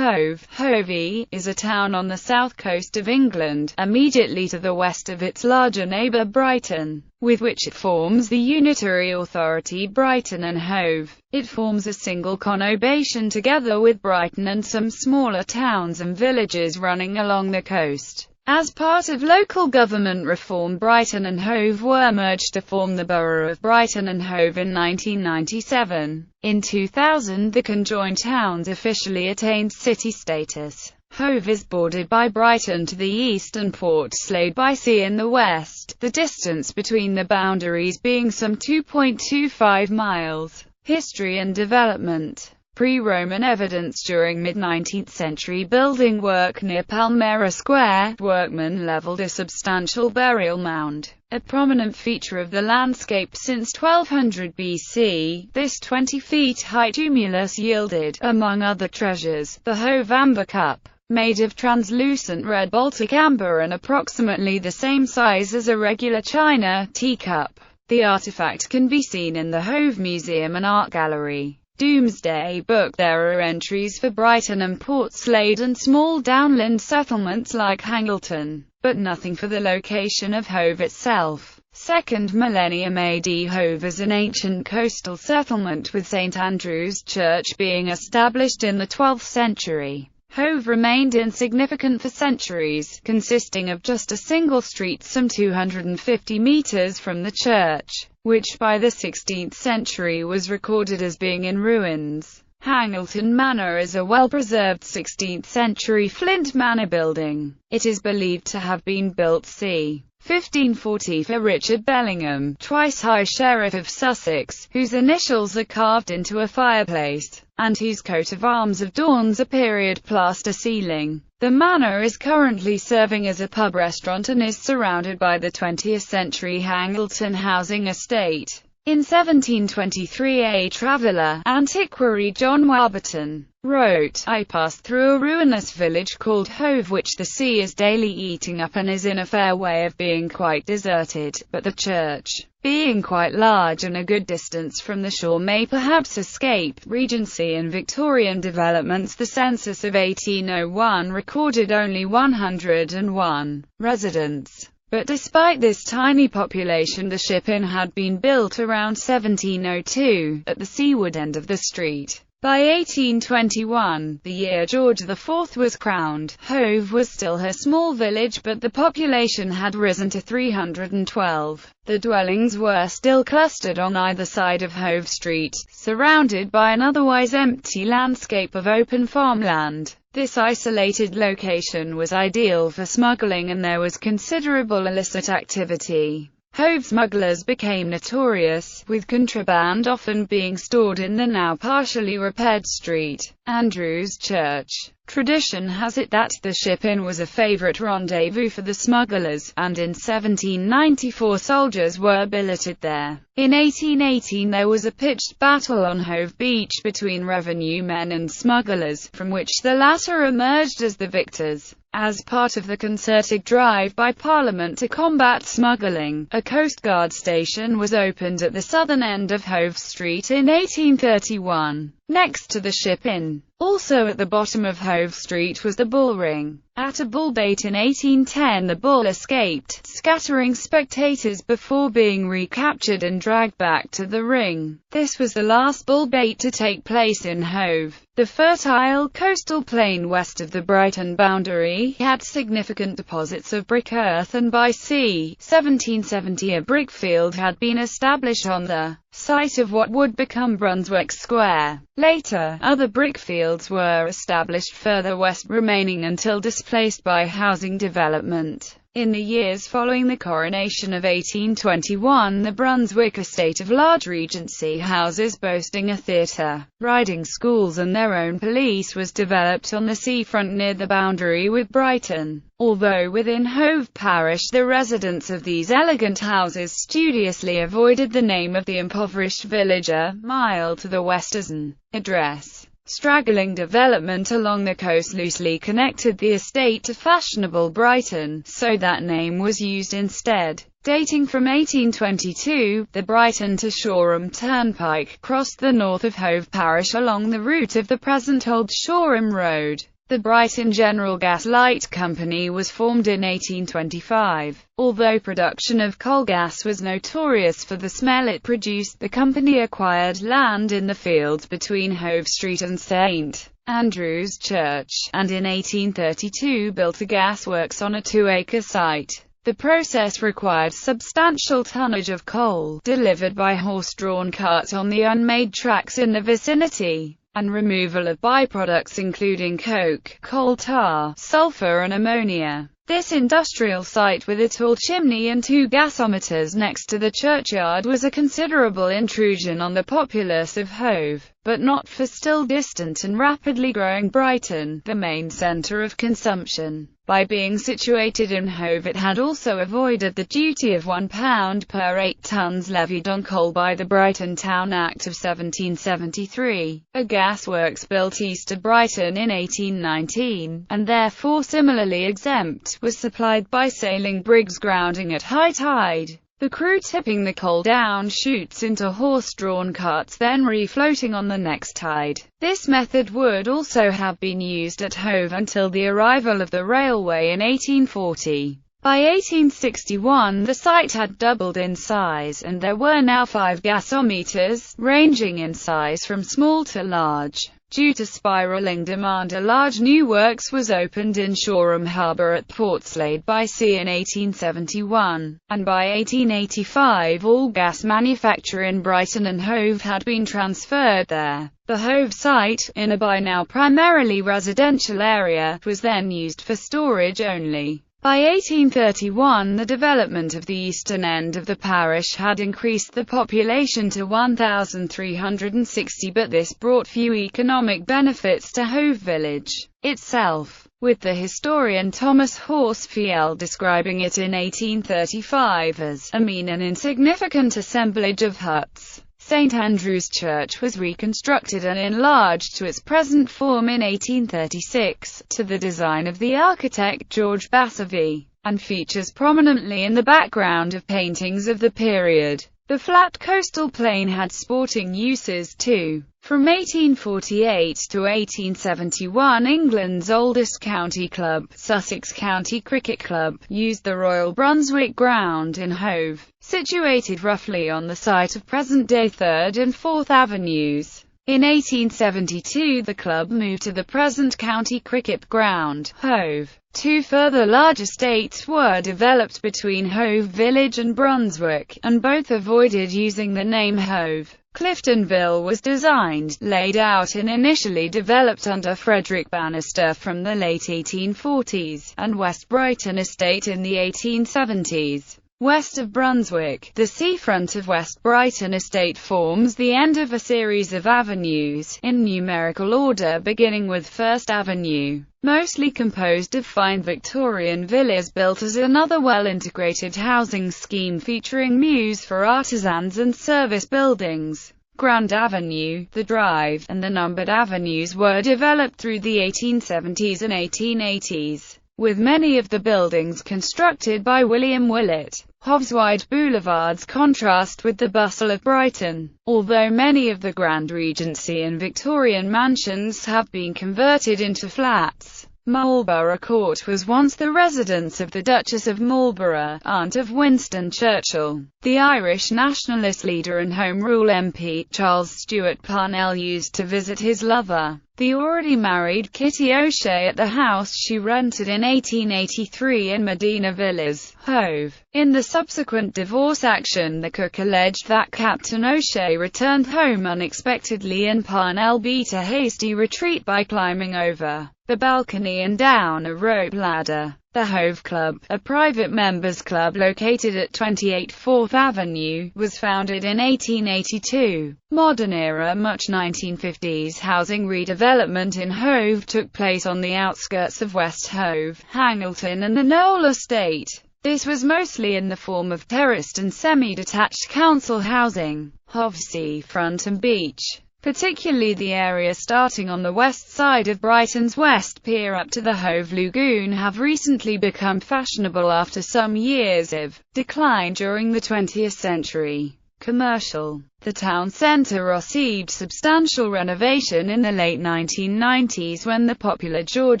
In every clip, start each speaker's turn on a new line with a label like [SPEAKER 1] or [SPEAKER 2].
[SPEAKER 1] Hove, Hove, is a town on the south coast of England, immediately to the west of its larger neighbour Brighton, with which it forms the unitary authority Brighton and Hove. It forms a single conurbation together with Brighton and some smaller towns and villages running along the coast. As part of local government reform, Brighton and Hove were merged to form the borough of Brighton and Hove in 1997. In 2000, the conjoined towns officially attained city status. Hove is bordered by Brighton to the east and Port Slade by sea in the west, the distance between the boundaries being some 2.25 miles. History and development. Pre-Roman evidence during mid-19th century building work near Palmyra Square, workmen leveled a substantial burial mound, a prominent feature of the landscape since 1200 BC. This 20 feet high tumulus yielded, among other treasures, the Hove Amber Cup, made of translucent red Baltic amber and approximately the same size as a regular china teacup. The artifact can be seen in the Hove Museum and Art Gallery. Domesday Book. There are entries for Brighton and Port Slade and small downland settlements like Hangleton, but nothing for the location of Hove itself. 2nd millennium AD. Hove is an ancient coastal settlement with St Andrew's Church being established in the 12th century. Hove remained insignificant for centuries, consisting of just a single street some 250 meters from the church, which by the 16th century was recorded as being in ruins. Hangleton Manor is a well-preserved 16th century flint manor building. It is believed to have been built c. 1540 for Richard Bellingham, twice High Sheriff of Sussex, whose initials are carved into a fireplace, and whose coat of arms adorns a period plaster ceiling. The manor is currently serving as a pub restaurant and is surrounded by the 20th century Hangleton housing estate. In 1723 a traveller, antiquary John Warburton, wrote, "I passed through a ruinous village called Hove which the sea is daily eating up and is in a fair way of being quite deserted, but the church, being quite large and a good distance from the shore, may perhaps escape." Regency and Victorian developments. The census of 1801 recorded only 101 residents. But despite this tiny population, the Ship Inn had been built around 1702, at the seaward end of the street. By 1821, the year George IV was crowned, Hove was still a small village, but the population had risen to 312. The dwellings were still clustered on either side of Hove Street, surrounded by an otherwise empty landscape of open farmland. This isolated location was ideal for smuggling and there was considerable illicit activity. Hove smugglers became notorious, with contraband often being stored in the now partially repaired St Andrew's Church. Tradition has it that the Ship Inn was a favourite rendezvous for the smugglers, and in 1794 soldiers were billeted there. In 1818 there was a pitched battle on Hove Beach between revenue men and smugglers, from which the latter emerged as the victors. As part of the concerted drive by Parliament to combat smuggling, a Coast Guard station was opened at the southern end of Hove Street in 1831, next to the Ship Inn. Also at the bottom of Hove Street was the Bull Ring. At a bull bait in 1810 the bull escaped, scattering spectators before being recaptured and dragged back to the ring. This was the last bull bait to take place in Hove. The fertile coastal plain west of the Brighton boundary had significant deposits of brick earth, and by c. 1770 a brickfield had been established on the site of what would become Brunswick Square. Later, other brickfields were established further west, remaining until displaced by housing development. In the years following the coronation of 1821, the Brunswick estate of large Regency houses boasting a theatre, riding schools and their own police was developed on the seafront near the boundary with Brighton. Although within Hove Parish, the residents of these elegant houses studiously avoided the name of the impoverished village a mile to the west as an address. Straggling development along the coast loosely connected the estate to fashionable Brighton, so that name was used instead. Dating from 1822, the Brighton to Shoreham Turnpike crossed the north of Hove parish along the route of the present Old Shoreham Road. The Brighton General Gas Light Company was formed in 1825. Although production of coal gas was notorious for the smell it produced, the company acquired land in the fields between Hove Street and St. Andrew's Church, and in 1832 built a gasworks on a 2-acre site. The process required substantial tonnage of coal, delivered by horse-drawn cart on the unmade tracks in the vicinity, and removal of byproducts including coke, coal tar, sulfur and ammonia. This industrial site, with a tall chimney and 2 gasometers next to the churchyard, was a considerable intrusion on the populace of Hove, but not for still distant and rapidly growing Brighton, the main centre of consumption. By being situated in Hove, it had also avoided the duty of £1 per 8 tons levied on coal by the Brighton Town Act of 1773. A gasworks built east of Brighton in 1819, and therefore similarly exempt, was supplied by sailing brigs grounding at high tide. The crew tipping the coal down chutes into horse-drawn carts, then refloating on the next tide. This method would also have been used at Hove until the arrival of the railway in 1840. By 1861 the site had doubled in size, and there were now 5 gasometers, ranging in size from small to large. Due to spiralling demand, a large new works was opened in Shoreham Harbour at Portslade by Sea in 1871, and by 1885 all gas manufacture in Brighton and Hove had been transferred there. The Hove site, in a by now primarily residential area, was then used for storage only. By 1831 the development of the eastern end of the parish had increased the population to 1,360, but this brought few economic benefits to Hove village itself, with the historian Thomas Horsfield describing it in 1835 as a mean and insignificant assemblage of huts. St. Andrew's Church was reconstructed and enlarged to its present form in 1836, to the design of the architect George Basavy, and features prominently in the background of paintings of the period. The flat coastal plain had sporting uses too. From 1848 to 1871, England's oldest county club, Sussex County Cricket Club, used the Royal Brunswick Ground in Hove, situated roughly on the site of present-day 3rd and 4th Avenues. In 1872 the club moved to the present County Cricket Ground, Hove. 2 further large estates were developed between Hove Village and Brunswick, and both avoided using the name Hove. Cliftonville was designed, laid out and initially developed under Frederick Bannister from the late 1840s, and West Brighton Estate in the 1870s. West of Brunswick, the seafront of West Brighton Estate forms the end of a series of avenues, in numerical order beginning with First Avenue, mostly composed of fine Victorian villas built as another well-integrated housing scheme featuring mews for artisans and service buildings. Grand Avenue, the Drive, and the numbered avenues were developed through the 1870s and 1880s, with many of the buildings constructed by William Willett. Hove's wide boulevards contrast with the bustle of Brighton. Although many of the Grand Regency and Victorian mansions have been converted into flats, Marlborough Court was once the residence of the Duchess of Marlborough, aunt of Winston Churchill. The Irish nationalist leader and Home Rule MP, Charles Stewart Parnell, used to visit his lover, the already married Kitty O'Shea, at the house she rented in 1883 in Medina Villas, Hove. In the subsequent divorce action, the cook alleged that Captain O'Shea returned home unexpectedly and Parnell beat a hasty retreat by climbing over the balcony and down a rope ladder. The Hove Club, a private members' club located at 28 4th Avenue, was founded in 1882. Modern-era, much 1950s housing redevelopment in Hove took place on the outskirts of West Hove, Hangleton and the Knoll Estate. This was mostly in the form of terraced and semi-detached council housing. Hove seafront and beach. particularly the area starting on the west side of Brighton's West Pier up to the Hove Lagoon, have recently become fashionable after some years of decline during the 20th century. Commercial. The town centre received substantial renovation in the late 1990s when the popular George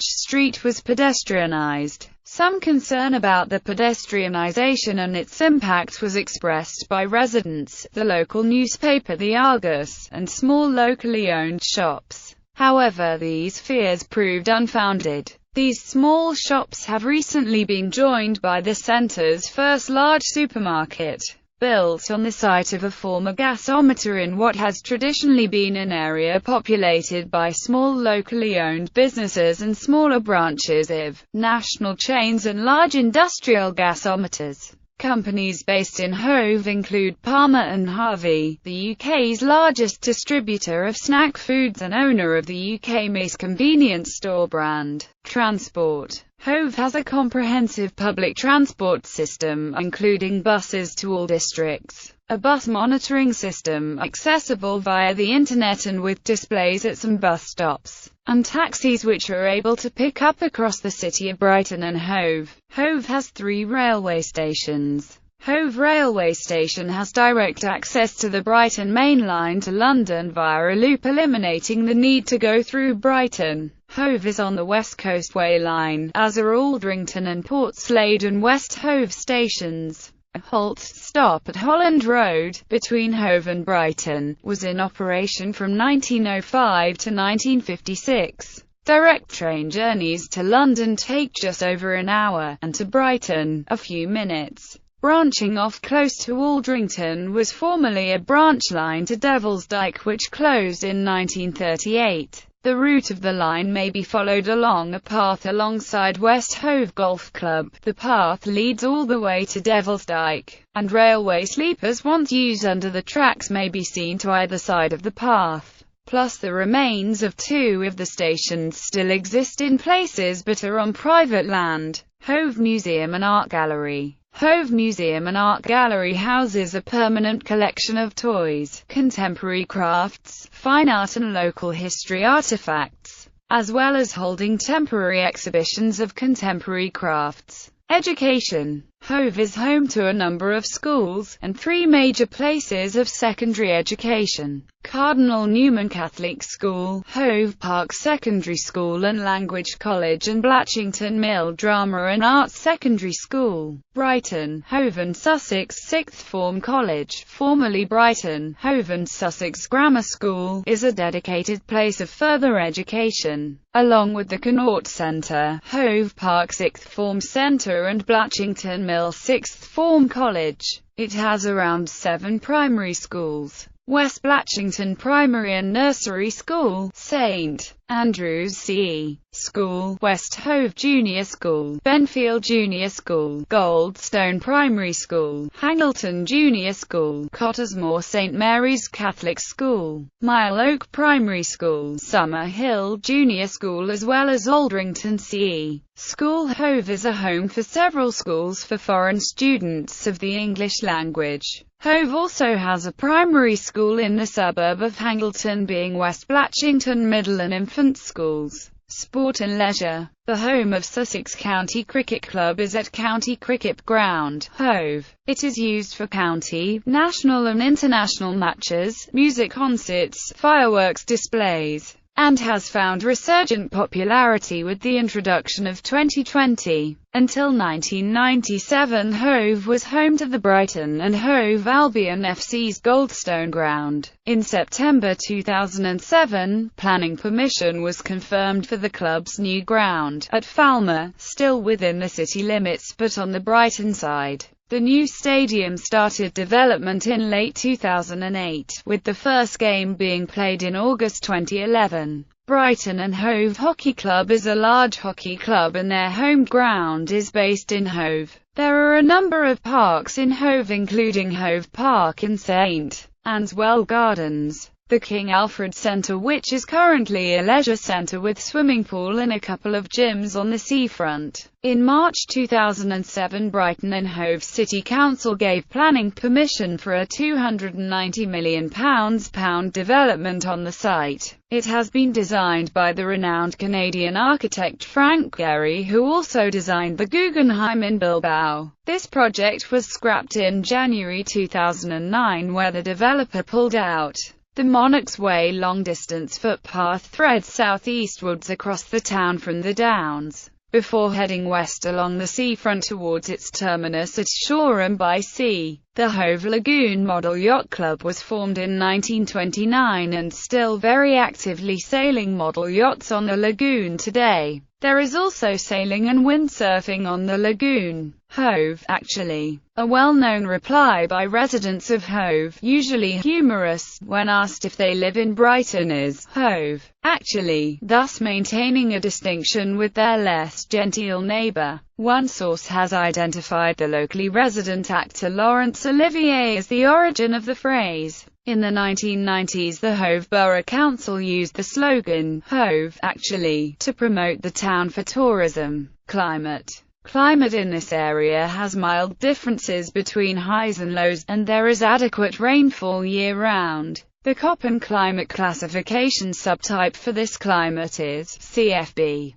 [SPEAKER 1] Street was pedestrianised. Some concern about the pedestrianisation and its impact was expressed by residents, the local newspaper The Argus, and small locally owned shops. However, these fears proved unfounded. These small shops have recently been joined by the centre's first large supermarket, built on the site of a former gasometer in what has traditionally been an area populated by small locally owned businesses and smaller branches of national chains and large industrial gasometers. Companies based in Hove include Palmer and Harvey, the UK's largest distributor of snack foods and owner of the UK's convenience store brand. Transport. Hove has a comprehensive public transport system, including buses to all districts, a bus monitoring system accessible via the internet and with displays at some bus stops, and taxis which are able to pick up across the city of Brighton and Hove. Hove has 3 railway stations. Hove Railway Station has direct access to the Brighton Main Line to London via a loop, eliminating the need to go through Brighton. Hove is on the West Coast Way line, as are Aldrington and Portslade and West Hove stations. A halt-stop at Holland Road, between Hove and Brighton, was in operation from 1905 to 1956. Direct train journeys to London take just over an hour, and to Brighton, a few minutes. Branching off close to Aldrington was formerly a branch line to Devil's Dyke which closed in 1938. The route of the line may be followed along a path alongside West Hove Golf Club. The path leads all the way to Devil's Dyke, and railway sleepers once used under the tracks may be seen to either side of the path. Plus the remains of 2 of the stations still exist in places but are on private land. Hove Museum and Art Gallery. Hove Museum and Art Gallery houses a permanent collection of toys, contemporary crafts, fine art and local history artifacts, as well as holding temporary exhibitions of contemporary crafts. Education. Hove is home to a number of schools, and 3 major places of secondary education: Cardinal Newman Catholic School, Hove Park Secondary School and Language College, and Blatchington Mill Drama and Arts Secondary School. Brighton, Hove and Sussex Sixth Form College, formerly Brighton, Hove and Sussex Grammar School, is a dedicated place of further education, along with the Connaught Centre, Hove Park Sixth Form Centre and Blatchington Mill Sixth Form College. It has around 7 primary schools: West Blatchington Primary and Nursery School, St Andrews CE School, West Hove Junior School, Benfield Junior School, Goldstone Primary School, Hangleton Junior School, Cottesmore St Mary's Catholic School, Mile Oak Primary School, Summer Hill Junior School, as well as Aldrington CE School. Hove is a home for several schools for foreign students of the English language. Hove also has a primary school in the suburb of Hangleton, being West Blatchington Middle and Infant Schools. Sport and leisure. The home of Sussex County Cricket Club is at County Cricket Ground, Hove. It is used for county, national and international matches, music concerts, fireworks displays, and has found resurgent popularity with the introduction of 2020. Until 1997, Hove was home to the Brighton and Hove Albion FC's Goldstone Ground. In September 2007, planning permission was confirmed for the club's new ground, at Falmer, still within the city limits but on the Brighton side. The new stadium started development in late 2008, with the first game being played in August 2011. Brighton and Hove Hockey Club is a large hockey club and their home ground is based in Hove. There are a number of parks in Hove, including Hove Park and St Anne's Well Gardens. the King Alfred Centre, which is currently a leisure centre with swimming pool and a couple of gyms on the seafront. In March 2007, Brighton and Hove City Council gave planning permission for a £290 million development on the site. It has been designed by the renowned Canadian architect Frank Gehry, who also designed the Guggenheim in Bilbao. This project was scrapped in January 2009, where the developer pulled out. The Monarch's Way long-distance footpath threads southeastwards across the town from the Downs, before heading west along the seafront towards its terminus at Shoreham-by-Sea. The Hove Lagoon Model Yacht Club was formed in 1929 and still very actively sailing model yachts on the lagoon today. There is also sailing and windsurfing on the lagoon. Hove, actually. A well-known reply by residents of Hove, usually humorous, when asked if they live in Brighton is, Hove, actually, thus maintaining a distinction with their less genteel neighbour. One source has identified the locally resident actor Laurence Olivier as the origin of the phrase. In the 1990s, the Hove Borough Council used the slogan, Hove, actually, to promote the town for tourism. Climate in this area has mild differences between highs and lows, and there is adequate rainfall year-round. The Köppen climate classification subtype for this climate is CFB.